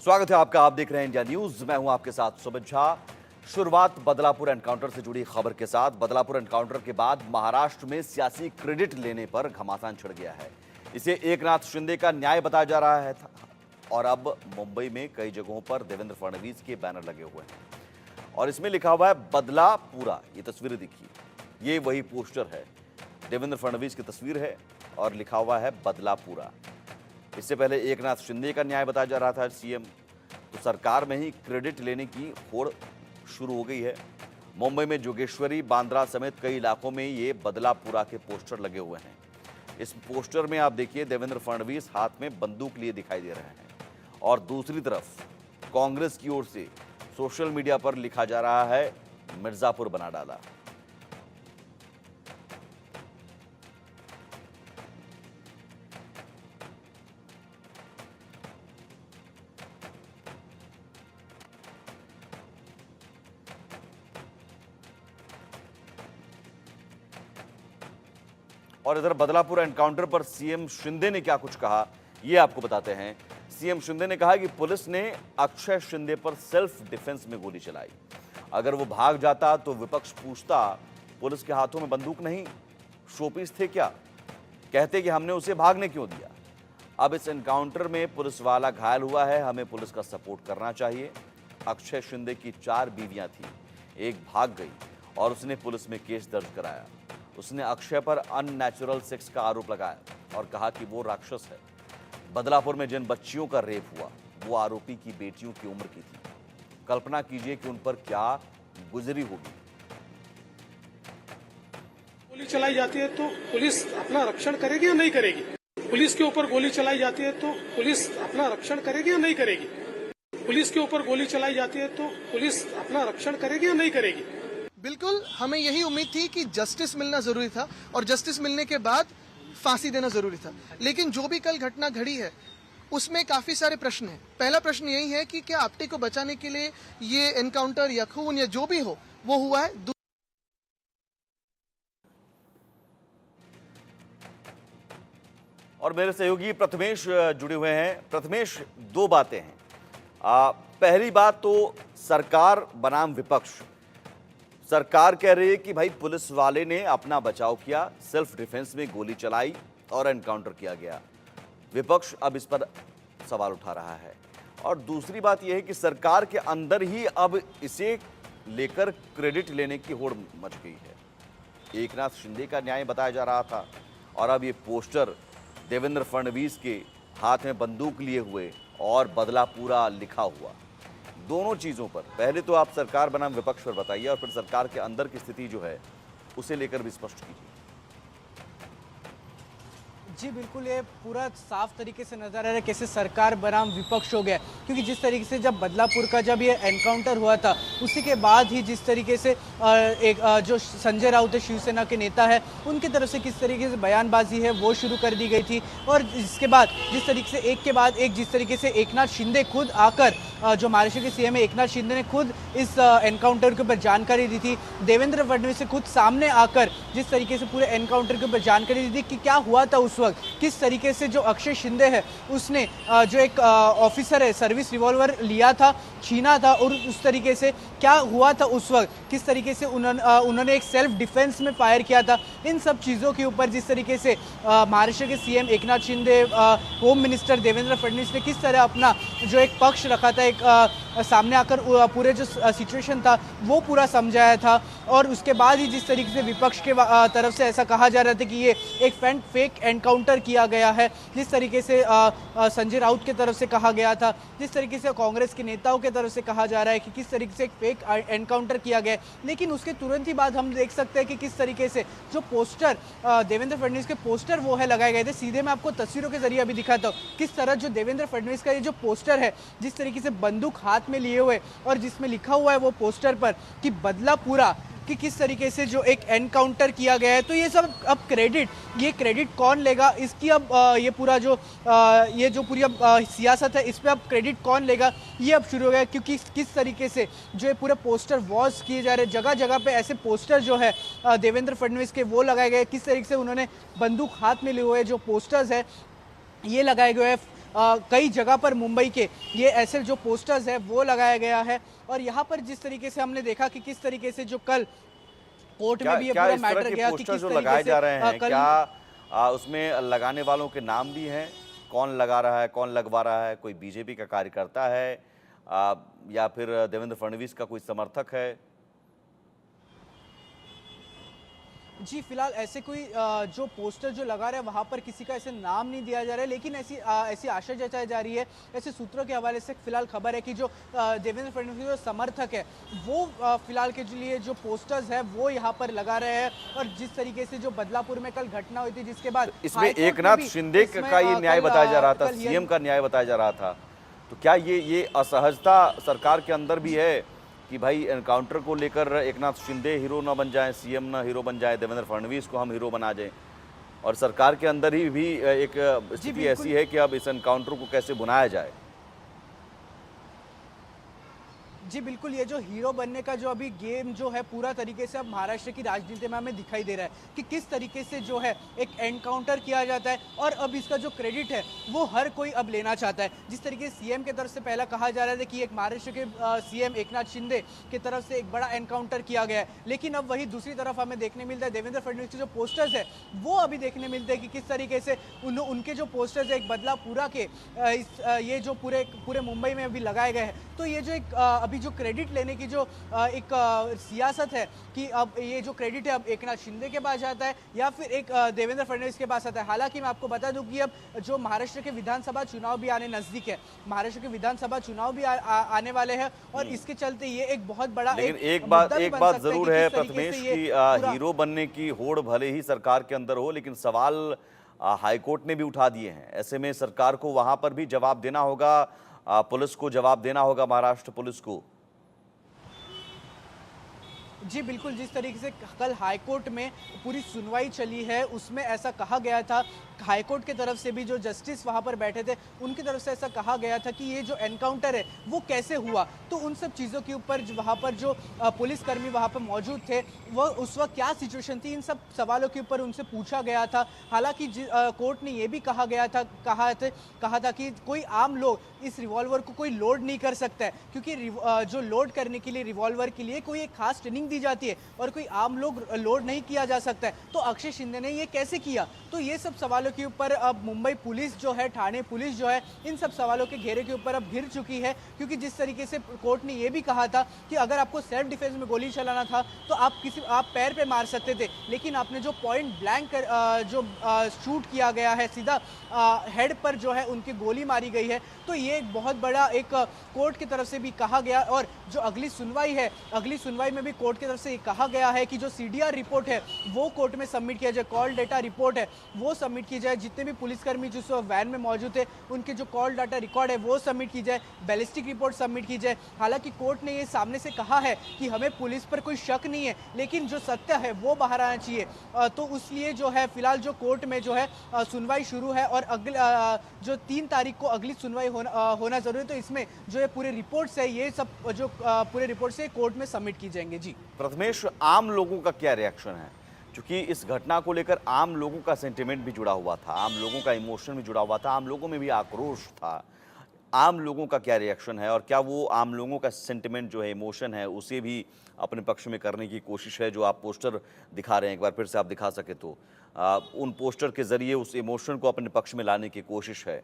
स्वागत है आपका। आप देख रहे हैं इंडिया न्यूज। मैं हूं आपके साथ सुमित झा। शुरुआत बदलापुर एनकाउंटर से जुड़ी खबर के साथ। बदलापुर एनकाउंटर के बाद महाराष्ट्र में सियासी क्रेडिट लेने पर घमासान छिड़ गया है। इसे एकनाथ शिंदे का न्याय बताया जा रहा है और अब मुंबई में कई जगहों पर देवेंद्र फडणवीस के बैनर लगे हुए हैं और इसमें लिखा हुआ है बदला पूरा। ये तस्वीरें देखिए, ये वही पोस्टर है, देवेंद्र फडणवीस की तस्वीर है और लिखा हुआ है बदला पूरा। इससे पहले एकनाथ शिंदे का न्याय बताया जा रहा था सीएम। तो सरकार में ही क्रेडिट लेने की होड़ शुरू हो गई है। मुंबई में जोगेश्वरी, बांद्रा समेत कई इलाकों में ये बदला पूरा के पोस्टर लगे हुए हैं। इस पोस्टर में आप देखिए देवेंद्र फडणवीस हाथ में बंदूक लिए दिखाई दे रहे हैं और दूसरी तरफ कांग्रेस की ओर से सोशल मीडिया पर लिखा जा रहा है मिर्जापुर बना डाला। और इधर बदलापुर एनकाउंटर पर सीएम शिंदे ने क्या कुछ कहा, ये आपको बताते हैं। सीएम शिंदे ने कहा कि पुलिस ने अक्षय शिंदे पर सेल्फ डिफेंस में गोली चलाई। अगर वो भाग जाता तो विपक्ष पूछता पुलिस के हाथों में बंदूक नहीं, शोपीस थे क्या? कहते कि हमने उसे भागने क्यों दिया। अब इस एनकाउंटर में पुलिस वाला घायल हुआ है, हमें पुलिस का सपोर्ट करना चाहिए। अक्षय शिंदे की 4 बीवियां थी, एक भाग गई और उसने पुलिस में केस दर्ज कराया। उसने अक्षय पर अननेचुरल सेक्स का आरोप लगाया और कहा कि वो राक्षस है। बदलापुर में जिन बच्चियों का रेप हुआ वो आरोपी की बेटियों की उम्र की थी। कल्पना कीजिए कि उन पर क्या गुजरी होगी। गोली चलाई जाती है तो पुलिस अपना रक्षण करेगी या नहीं करेगी? पुलिस के ऊपर गोली चलाई जाती है तो पुलिस अपना रक्षण करेगी या नहीं करेगी? पुलिस के ऊपर गोली चलाई जाती है तो पुलिस अपना रक्षण करेगी या नहीं करेगी? बिल्कुल, हमें यही उम्मीद थी कि जस्टिस मिलना जरूरी था और जस्टिस मिलने के बाद फांसी देना जरूरी था। लेकिन जो भी कल घटना घड़ी है उसमें काफी सारे प्रश्न हैं। पहला प्रश्न यही है कि क्या आपटे को बचाने के लिए ये एनकाउंटर या खून या जो भी हो वो हुआ है। और मेरे सहयोगी प्रथमेश जुड़े हुए हैं। प्रथमेश, 2 बातें हैं। पहली बात तो सरकार बनाम विपक्ष। सरकार कह रही है कि भाई पुलिस वाले ने अपना बचाव किया, सेल्फ डिफेंस में गोली चलाई और एनकाउंटर किया गया। विपक्ष अब इस पर सवाल उठा रहा है। और दूसरी बात यह है कि सरकार के अंदर ही अब इसे लेकर क्रेडिट लेने की होड़ मच गई है। एकनाथ शिंदे का न्याय बताया जा रहा था और अब ये पोस्टर देवेंद्र फडणवीस के हाथ में बंदूक लिए हुए और बदला पूरा लिखा हुआ। दोनों चीज़ों पर पहले तो आप सरकार बनाम विपक्ष पर बताइए और फिर सरकार के अंदर की स्थिति जो है उसे लेकर भी स्पष्ट कीजिए। जी बिल्कुल, ये पूरा साफ तरीके से नजर आ रहा है कैसे सरकार बनाम विपक्ष हो गया। क्योंकि जिस तरीके से जब बदलापुर का जब ये एनकाउंटर हुआ था उसी के बाद ही जिस तरीके से जो संजय राउत है, शिवसेना के नेता है, उनकी तरफ से किस तरीके से बयानबाजी है वो शुरू कर दी गई थी। और इसके बाद जिस तरीके से एक के बाद एक जिस तरीके से एकनाथ शिंदे खुद आकर, जो महाराष्ट्र के सीएम है एकनाथ शिंदे ने खुद इस एनकाउंटर के ऊपर जानकारी दी थी। देवेंद्र फडणवीस से खुद सामने आकर जिस तरीके से पूरे एनकाउंटर के ऊपर जानकारी दी थी कि क्या हुआ था उस वक्त, किस तरीके से जो अक्षय शिंदे है उसने जो एक ऑफिसर है सर्विस रिवॉल्वर लिया था, छीना था और उस तरीके से क्या हुआ था उस वक्त, किस तरीके से उन्होंने एक सेल्फ डिफेंस में फायर किया था। इन सब चीज़ों के ऊपर जिस तरीके से महाराष्ट्र के CM Eknath Shinde, home minister Devendra Fadnavis ने किस तरह अपना जो एक पक्ष रखा था, एक सामने आकर पूरे जो सिचुएशन था वो पूरा समझाया था। और उसके बाद ही जिस तरीके से विपक्ष के तरफ से ऐसा कहा जा रहा था कि ये एक फेक एनकाउंटर किया गया है, जिस तरीके से संजय राउत की तरफ से कहा गया था, जिस तरीके से कांग्रेस के नेताओं की तरफ से कहा जा रहा है कि किस तरीके से एक फेक एनकाउंटर किया गया। लेकिन उसके तुरंत ही बाद हम देख सकते हैं कि किस तरीके से जो पोस्टर देवेंद्र फडणवीस के पोस्टर वो है लगाए गए थे। सीधे मैं आपको तस्वीरों के जरिए अभी दिखाता हूँ किस तरह जो देवेंद्र फडणवीस का ये जो पोस्टर है, जिस तरीके से बंदूक हाथ में लिए हुए और जिसमें लिखा हुआ है वो पोस्टर पर कि बदला पूरा, कि किस तरीके से जो एक एनकाउंटर किया गया है। तो ये सब अब ये क्रेडिट कौन लेगा इसकी, अब ये पूरा जो ये जो पूरी अब सियासत है इस पर अब क्रेडिट कौन लेगा ये अब शुरू हो गया। क्योंकि किस तरीके से जो ये पूरे पोस्टर वॉश किए जा रहे हैं, जगह जगह पे ऐसे पोस्टर जो है देवेंद्र फडणवीस के वो लगाए गए, किस तरीके से उन्होंने बंदूक हाथ में लिए हुए जो पोस्टर्स है ये लगाए गए हैं। कई जगह पर मुंबई के ये ऐसे जो पोस्टर्स है वो लगाया गया है। और यहाँ पर जिस तरीके से हमने देखा कि किस तरीके से जो कल कोर्ट में भी ये पूरा मैटर गया कि किस जो तरीके लगाए से जा रहे हैं कल क्या उसमें लगाने वालों के नाम भी हैं? कौन लगा रहा है, कौन लगवा रहा है? कोई बीजेपी का कार्यकर्ता है या फिर देवेंद्र फडणवीस का कोई समर्थक है? जी फिलहाल ऐसे कोई जो पोस्टर जो लगा रहे हैं वहां पर किसी का ऐसे नाम नहीं दिया जा रहा है, लेकिन ऐसी आशा जताई जा रही है, ऐसे सूत्रों के हवाले से फिलहाल खबर है कि जो देवेंद्र फडणवीस के जो समर्थक है वो फिलहाल के लिए जो पोस्टर्स है वो यहाँ पर लगा रहे हैं। और जिस तरीके से जो बदलापुर में कल घटना हुई थी जिसके बाद इसमें एकनाथ शिंदे का ये न्याय बताया जा रहा था, सीएम का न्याय बताया जा रहा था, तो क्या ये असहजता सरकार के अंदर भी है कि भाई एनकाउंटर को लेकर एकनाथ शिंदे हीरो ना बन जाए, सीएम ना हीरो बन जाए, देवेंद्र फडणवीस को हम हीरो बना दें? और सरकार के अंदर ही भी एक स्थिति ऐसी है कि अब इस एनकाउंटर को कैसे बुनाया जाए? जी बिल्कुल, ये जो हीरो बनने का जो अभी गेम जो है पूरा तरीके से अब महाराष्ट्र की राजनीति में हमें दिखाई दे रहा है कि किस तरीके से जो है एक एनकाउंटर किया जाता है और अब इसका जो क्रेडिट है वो हर कोई अब लेना चाहता है। जिस तरीके से सीएम की तरफ से पहला कहा जा रहा था कि एक महाराष्ट्र के सीएम एकनाथ शिंदे की तरफ से एक बड़ा एनकाउंटर किया गया है, लेकिन अब वही दूसरी तरफ हमें देखने मिलता है देवेंद्र फडणवीस के जो पोस्टर्स है वो अभी देखने मिलते हैं कि किस तरीके से उनके जो पोस्टर्स है एक बदलापुरा के ये जो पूरे मुंबई में अभी लगाए गए हैं। तो ये जो एक अभी जो क्रेडिट लेने की जो एक सियासत है कि अब ये जो क्रेडिट है अब एकनाथ शिंदे के पास जाता है या फिर एक देवेंद्र फडणवीस के पास आता है। हालांकि मैं आपको बता दूं कि अब जो महाराष्ट्र के विधानसभा चुनाव भी आने नजदीक है, महाराष्ट्र के विधानसभा चुनाव भी आने वाले हैं और इसके चलते ये एक बहुत बड़ा लेकिन एक बात जरूर है प्रथमेश की हीरो बनने की होड़ भले ही सरकार के अंदर हो, लेकिन सवाल हाईकोर्ट ने भी उठा दिए हैं। ऐसे में सरकार को वहां पर भी जवाब देना होगा, पुलिस को जवाब देना होगा, महाराष्ट्र पुलिस को। जी बिल्कुल, जिस तरीके से कल हाईकोर्ट में पूरी सुनवाई चली है उसमें ऐसा कहा गया था, हाईकोर्ट की तरफ से भी जो जस्टिस वहां पर बैठे थे उनकी तरफ से ऐसा कहा गया था कि ये जो एनकाउंटर है वो कैसे हुआ। तो उन सब चीज़ों के ऊपर वहां पर जो पुलिसकर्मी वहां पर मौजूद थे वो उस वक्त क्या सिचुएशन थी, इन सब सवालों के ऊपर उनसे पूछा गया था। हालांकि कोर्ट ने ये भी कहा था कि कोई आम लोग इस रिवॉल्वर को कोई लोड नहीं कर सकता है, क्योंकि जो लोड करने के लिए रिवॉल्वर के लिए कोई एक खास ट्रेनिंग दी जाती है और कोई आम लोग लोड नहीं किया जा सकता है। तो अक्षय शिंदे ने ये कैसे किया? तो ये सब सवालों के ऊपर अब मुंबई पुलिस जो है, ठाणे पुलिस जो है, इन सब सवालों के घेरे के ऊपर अब घिर चुकी है। क्योंकि जिस तरीके से कोर्ट ने ये भी कहा था कि अगर आपको सेल्फ डिफेंस में गोली चलाना था तो आप पैर पे मार सकते थे, लेकिन आपने जो पॉइंट ब्लैंक जो शूट किया गया है, सीधा हेड पर जो है उनकी गोली मारी गई है। तो ये एक बहुत बड़ा एक कोर्ट की तरफ से भी कहा गया। और जो अगली सुनवाई है, अगली सुनवाई में भी कोर्ट की तरफ से कहा गया है कि जो सीडीआर रिपोर्ट है वो कोर्ट में सबमिट किया जाए, कॉल डेटा रिपोर्ट है वो सबमिट की जाए, जितने भी पुलिसकर्मी जिस वैन में मौजूद है उनके जो कॉल डाटा रिकॉर्ड है वो सबमिट की जाए, बैलिस्टिक रिपोर्ट सबमिट की जाए। हालांकि कोर्ट ने ये सामने से कहा है कि हमें पुलिस पर कोई शक नहीं है, लेकिन जो सत्य है वो बाहर आना चाहिए। तो इसलिए जो है फिलहाल जो कोर्ट में जो है सुनवाई शुरू है और अगले जो 3 तारीख को अगली सुनवाई होना जरूरी है। तो इसमें जो है पूरे रिपोर्ट्स है ये सब जो पूरे रिपोर्ट्स है कोर्ट में सबमिट की जाएंगे। जी प्रथमेश, आम लोगों का क्या रिएक्शन है? क्योंकि इस घटना को लेकर आम लोगों का सेंटिमेंट भी जुड़ा हुआ था, आम लोगों का इमोशन भी जुड़ा हुआ था, आम लोगों में भी आक्रोश था। आम लोगों का क्या रिएक्शन है और क्या वो आम लोगों का सेंटिमेंट जो है, इमोशन है, उसे भी अपने पक्ष में करने की कोशिश है? जो आप पोस्टर दिखा रहे हैं, एक बार फिर से आप दिखा सके तो उन पोस्टर के जरिए उस इमोशन को अपने पक्ष में लाने की कोशिश है?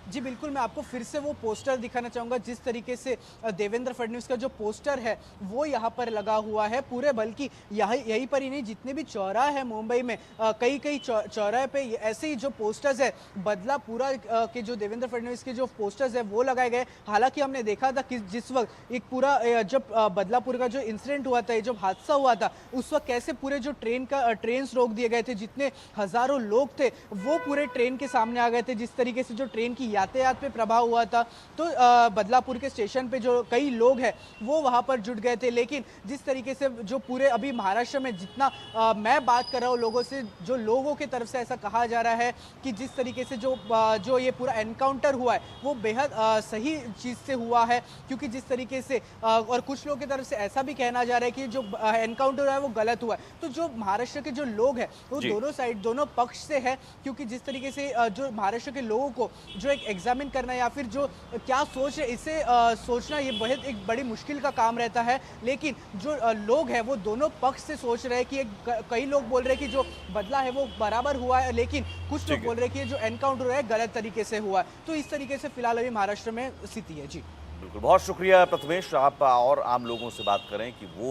जी बिल्कुल, मैं आपको फिर से वो पोस्टर दिखाना चाहूँगा जिस तरीके से देवेंद्र फडणवीस का जो पोस्टर है वो यहाँ पर लगा हुआ है पूरे, बल्कि यहीं पर ही नहीं, जितने भी चौराहे हैं मुंबई में, कई चौराहे पे ऐसे ही जो पोस्टर्स है बदलापुरा के जो देवेंद्र फडणवीस के जो पोस्टर्स है वो लगाए गए। हालांकि हमने देखा था कि जिस वक्त एक पूरा जब बदलापुर का जो इंसिडेंट हुआ था, जब हादसा हुआ था, उस वक्त कैसे पूरे जो ट्रेन रोक दिए गए थे, जितने हजारों लोग थे वो पूरे ट्रेन के सामने आ गए थे। जिस तरीके से जो ट्रेन की यातायात पे प्रभाव हुआ था। तो बदलापुर के स्टेशन पे जो कई लोग हैं वो वहाँ पर जुट गए थे, लेकिन जिस तरीके से जो पूरे अभी महाराष्ट्र में जितना मैं बात कर रहा हूँ लोगों से, जो लोगों की तरफ से ऐसा कहा जा रहा है कि जिस तरीके से जो ये पूरा एनकाउंटर हुआ है वो बेहद सही चीज़ से हुआ है, क्योंकि जिस तरीके से और कुछ लोगों की तरफ से ऐसा भी कहना जा रहा है कि जो एनकाउंटर हुआ है वो गलत हुआ है। तो जो महाराष्ट्र के जो लोग हैं वो दोनों साइड, दोनों पक्ष से है, क्योंकि जिस तरीके से जो महाराष्ट्र के लोगों को जो एक एग्जामिन करना या फिर जो क्या सोच है इसे सोचना ये बहुत एक बड़ी मुश्किल का काम रहता है। लेकिन जो लोग हैं वो दोनों पक्ष से सोच रहे हैं कि कई लोग बोल रहे हैं कि जो बदला है वो बराबर हुआ है, लेकिन कुछ लोग बोल रहे हैं कि जो एनकाउंटर हुआ है गलत तरीके से हुआ है। तो इस तरीके से फिलहाल अभी महाराष्ट्र में स्थिति है। जी बिल्कुल, बहुत शुक्रिया प्रथमेश। आप और आम लोगों से बात करें कि वो